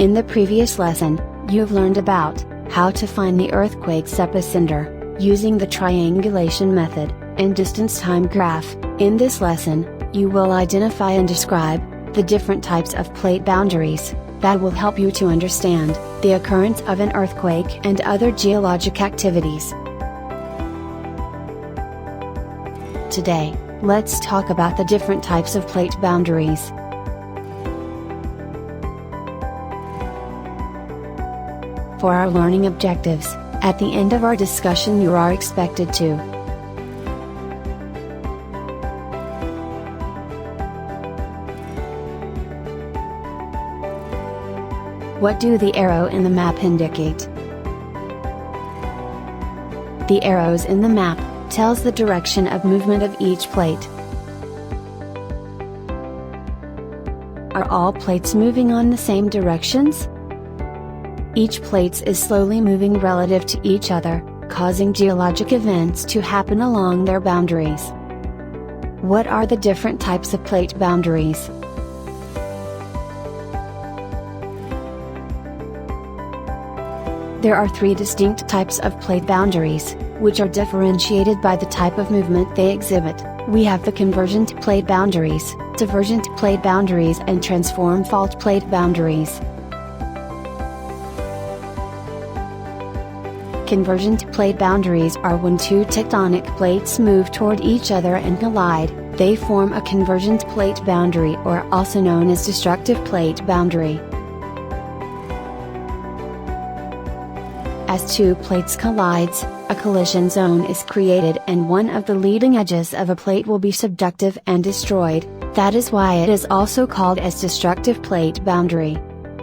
In the previous lesson, you've learned about how to find the earthquake's epicenter, using the triangulation method, and distance time graph. In this lesson, you will identify and describe the different types of plate boundaries that will help you to understand the occurrence of an earthquake and other geologic activities. Today, let's talk about the different types of plate boundaries. For our learning objectives, at the end of our discussion you are expected to What do the arrow in the map indicate? The arrows in the map tells the direction of movement of each plate. Are all plates moving on the same directions? Each plate is slowly moving relative to each other, causing geologic events to happen along their boundaries. What are the different types of plate boundaries? There are three distinct types of plate boundaries, which are differentiated by the type of movement they exhibit. We have the convergent plate boundaries, divergent plate boundaries, and transform fault plate boundaries. Convergent plate boundaries are when two tectonic plates move toward each other and collide. They form a convergent plate boundary, or also known as destructive plate boundary. As two plates collides, a collision zone is created and one of the leading edges of a plate will be subductive and destroyed. That is why it is also called as destructive plate boundary.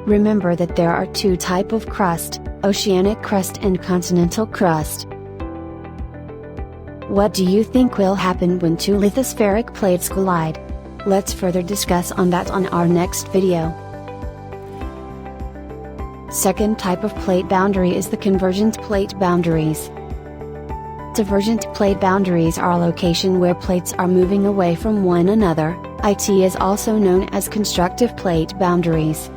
Remember that there are two types of crust, oceanic crust and continental crust. What do you think will happen when two lithospheric plates collide? Let's further discuss on that on our next video. Second type of plate boundary is the convergent plate boundaries. Divergent plate boundaries are a location where plates are moving away from one another. It is also known as constructive plate boundaries.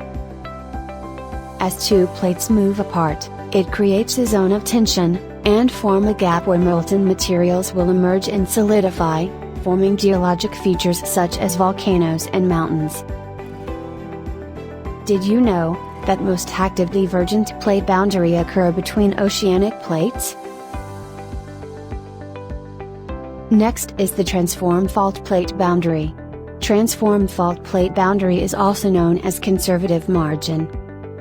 As two plates move apart, it creates a zone of tension, and form a gap where molten materials will emerge and solidify, forming geologic features such as volcanoes and mountains. Did you know that most active divergent plate boundary occur between oceanic plates? Next is the transform fault plate boundary. Transform fault plate boundary is also known as conservative margin.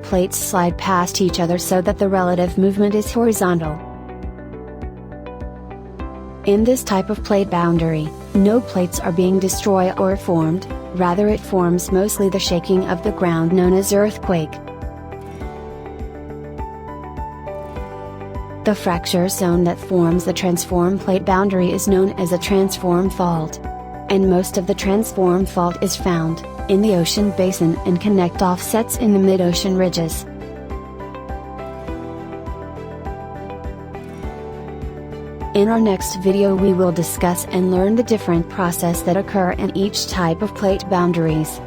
Plates slide past each other so that the relative movement is horizontal. In this type of plate boundary, no plates are being destroyed or formed, rather it forms mostly the shaking of the ground known as earthquake. The fracture zone that forms the transform plate boundary is known as a transform fault. And most of the transform fault is found in the ocean basin and connect offsets in the mid-ocean ridges. In our next video we will discuss and learn the different processes that occur in each type of plate boundaries.